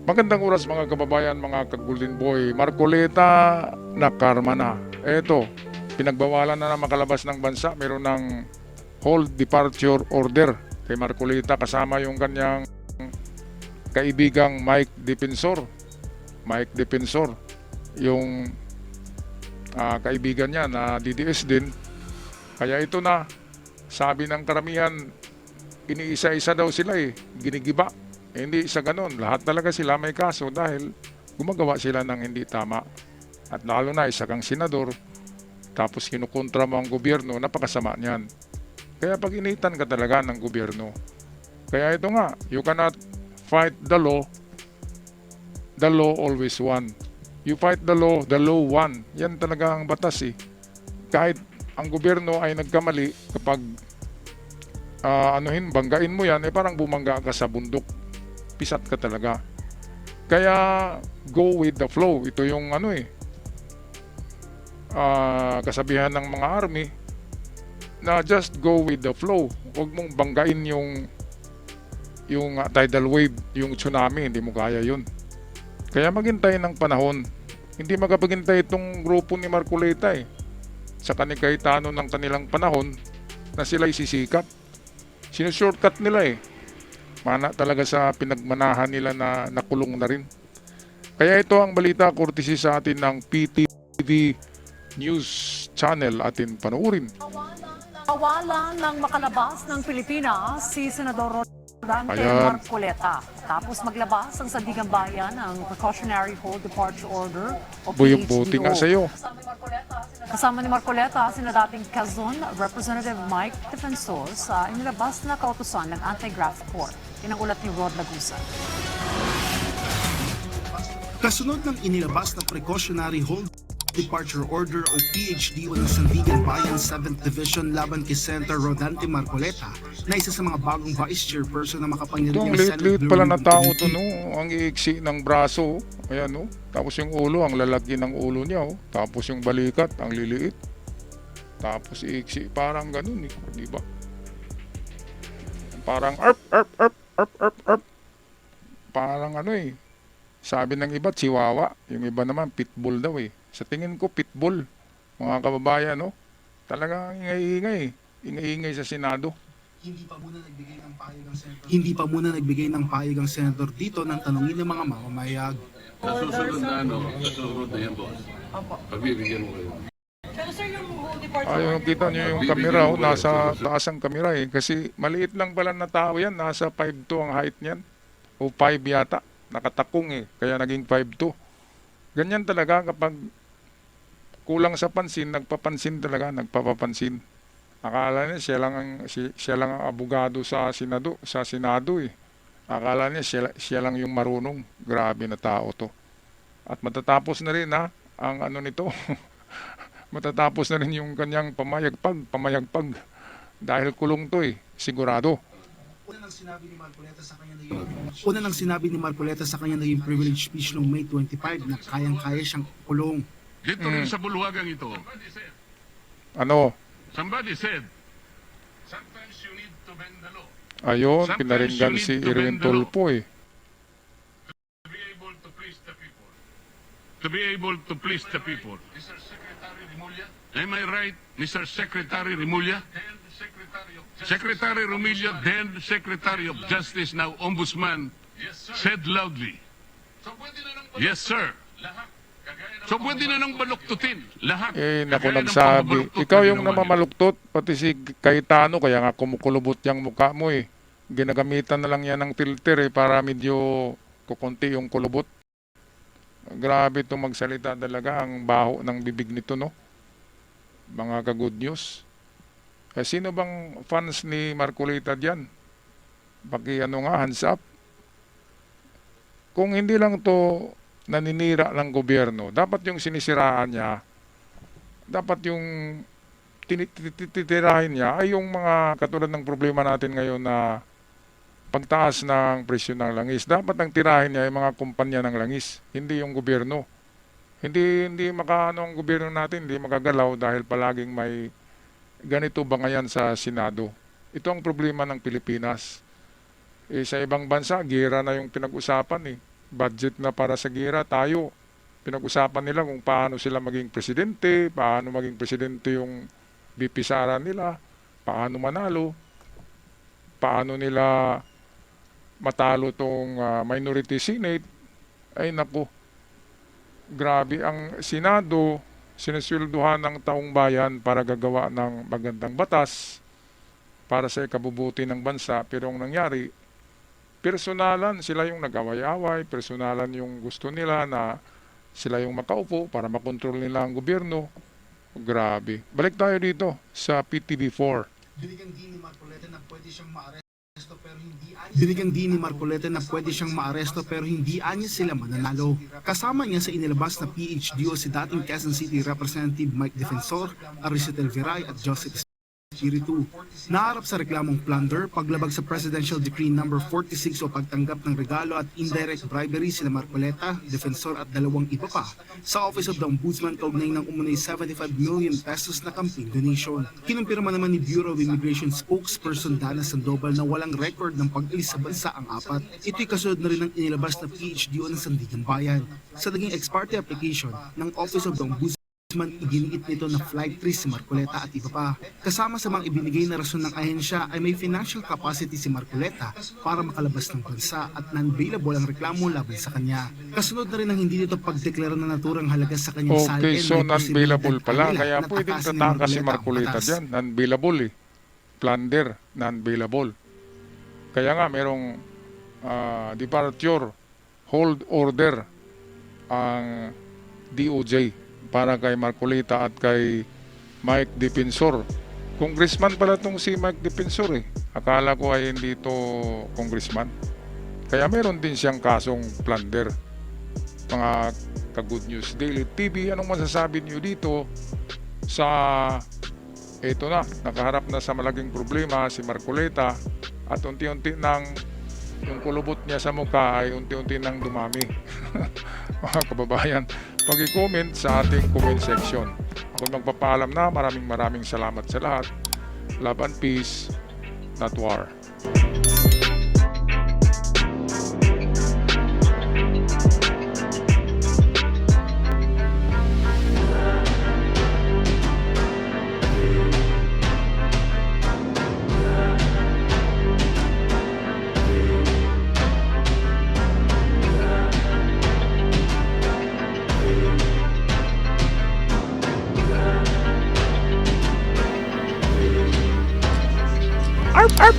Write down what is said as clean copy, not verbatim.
Magandang oras mga kababayan, mga ka-Golden Boy. Marcoleta na karma na. Eto, pinagbawalan na makalabas ng bansa. Meron ng hold departure order kay Marcoleta kasama yung kanyang kaibigang Mike Defensor. Mike Defensor, yung kaibigan niya na DDS din. Kaya ito na, sabi ng karamihan, iniisa-isa daw sila ginigiba. Hindi sa ganon, lahat talaga sila may kaso dahil gumagawa sila ng hindi tama. At lalo na isa kang senador, tapos kinukontra mo ang gobyerno, napakasama niyan. Kaya pag initan ka talaga ng gobyerno. Kaya ito nga, you cannot fight the law always won. You fight the law won. Yan talaga ang batas Kahit ang gobyerno ay nagkamali, kapag banggain mo yan, parang bumangga ka sa bundok. Pisat ka talaga. Kaya go with the flow. Ito yung kasabihan ng mga army na just go with the flow. Huwag mong banggain yung tidal wave, yung tsunami, hindi mo kaya yun. Kaya maghintay ng panahon. Hindi makapaghintay itong grupo ni Marcoleta Saka ni Cayetano ng kanilang panahon na sila'y sisikat. Sinushortcut nila Mana talaga sa pinagmanahan nila na nakulong na rin. Kaya ito ang balita courtesy sa atin ng PTV News Channel, atin panoorin. Kawalan ng makalabas ng Pilipinas si Senador Rodante Marcoleta. Tapos maglabas ang Sandigan Bayan ng Precautionary Hold Departure Order o Buti nga PHDO. sa'yo. Kasama ni Marcoleta, sina dating Quezon Representative Mike Defensor sa inilabas na kautusan ng Anti-Graft Court. Yan ang ulat ni Rod Lagusa. Kasunod ng inilabas na Precautionary Hold Departure Order o PHDO ng Sandigan Bayan 7th Division laban kay Senator Rodante Marcoleta na isa sa mga bagong Vice Chairperson na Ito ang makapangyarihang liit-liit pala na tao to Ang iiksi ng braso. Ayan Tapos yung ulo, ang lalaki ng ulo niya Tapos yung balikat, ang liliit. Tapos iiksi, parang ganun di ba? Parang arp. Parang sabi ng iba, chihuahua. Yung iba naman, pitbull daw Sa tingin ko, pitbull. Mga kababayan, talagang ingay-ingay. Ingay-ingay sa Senado. Hindi pa muna nagbigay ng pahayag ang senador dito nang tanungin ng mga mamamayag. Sa susunod na yan, boss. Pagbibigyan mo kayo. Ayun, kita nyo yung kamera, nasa taas ang kamera Kasi maliit lang pala na tao yan, nasa 5'2" ang height niyan. O 5 yata, nakatakong kaya naging 5'2". Ganyan talaga kapag kulang sa pansin, nagpapapansin. Akala niya siya lang ang abogado sa Senado Akala niya siya lang yung marunong. Grabe na tao to. At matatapos na rin ang nito. Matatapos na rin yung kanyang pamayagpag. Dahil kulong to sigurado. Una nang sinabi ni Marcoleta sa kanya naging privilege speech noong May 25 na kayang-kaya siyang kulong. Dito rin sa bulwagang ito, somebody said, sometimes you need to bend the law. Ayun, Sometimes pinaringgan you si need to Irwin bend the law. Tulfo To be able to please the people. To be able to please the people. Mr. Secretary Rimulya. Am I right, Mr. Secretary Rimulya? Then the Secretary of Justice. Secretary Rimulya, then the Secretary of Justice, now Ombudsman, said loudly. So pwede na nang Yes, sir. lahat. So pwede na nang baluktutin. Lahat. Naku, Kagaya ng nagsabi. pamabaluktot Ikaw na yung ginawa nila. namamaluktot, pati si Cayetano, kaya nga kumukulubot yung mukha mo Ginagamitan na lang yan ng filter para medyo kukunti yung kulubot. Grabe itong magsalita talaga, ang baho ng bibig nito, Mga ka-good news. Sino bang fans ni Marcoleta dyan? Hands up. Kung hindi lang to naninira ng gobyerno, dapat yung sinisiraan niya, dapat yung titirahin niya ay yung mga katulad ng problema natin ngayon na pagtaas ng presyo ng langis. Dapat ang tirahin niya ay mga kumpanya ng langis, hindi yung gobyerno. Hindi ang gobyerno natin, hindi makagalaw dahil palaging may ganito bangayan sa Senado. Ito ang problema ng Pilipinas. Sa ibang bansa, gera na yung pinag-usapan budget na para sa gera, tayo. Pinag-usapan nila kung paano sila maging presidente, paano maging presidente yung VP Sara nila, paano manalo, paano nila matalo tong minority senate. Ay naku, grabe ang Senado, siniswelduhan ng taong bayan para gagawa ng magandang batas para sa ikabubuti ng bansa, pero ang nangyari, personalan sila yung nag-away-away, personalan yung gusto nila na sila yung makaupo para makontrol nila ang gobyerno. Grabe. Balik tayo dito sa PTV4. Binigyang din ni Marcoleta na pwede siyang maaresto pero hindi anya sila mananalo. Kasama niya sa inilabas na PHDO si dating Quezon City Representative Mike Defensor, Aricitel Viray at Joseph Espiritu. Naharap sa reklamong plunder, paglabag sa Presidential Decree No. 46 o pagtanggap ng regalo at indirect bribery sila Marcoleta, Defensor at dalawang iba pa sa Office of the Ombudsman kaugnay ng umunay 75 million pesos na campaign donation. Kinumpirma naman ni Bureau of Immigration spokesperson Dana Sandoval na walang record ng pag-alis sa bansa ang apat. Ito'y kasunod na rin ng inilabas na PHDO ng Sandigan Bayan. Sa naging ex parte application ng Office of the Ombudsman, iginiit nito na flight risk si Marcoleta at iba pa. Kasama sa mga ibinigay na rason ng ahensya ay may financial capacity si Marcoleta para makalabas ng bansa at non-bailable ang reklamo laban sa kanya. Kasunod na rin ang hindi nito pagdeklara na naturang halaga sa kanyang salin. Okay, so non-bailable pala. Kaya pwedeng tatakas si Marcoleta dyan. Non-bailable eh. Plunder, non-bailable. Kaya nga merong departure, hold order ang DOJ para kay Marcoleta at kay Mike Defensor. Congressman pala tong si Mike Defensor eh. Akala ko ay hindi to congressman. Kaya meron din siyang kasong plunder. Mga ka-Good News Daily TV, anong masasabi niyo dito sa eto na, nakaharap na sa malaking problema si Marcoleta at unti-unti nang yung kulubot niya sa mukha ay unti-unti nang dumami. Mga kababayan, pag-i-comment sa ating comment section. Ako magpapaalam na, maraming salamat sa lahat. Love and peace, not war. Arp, arp.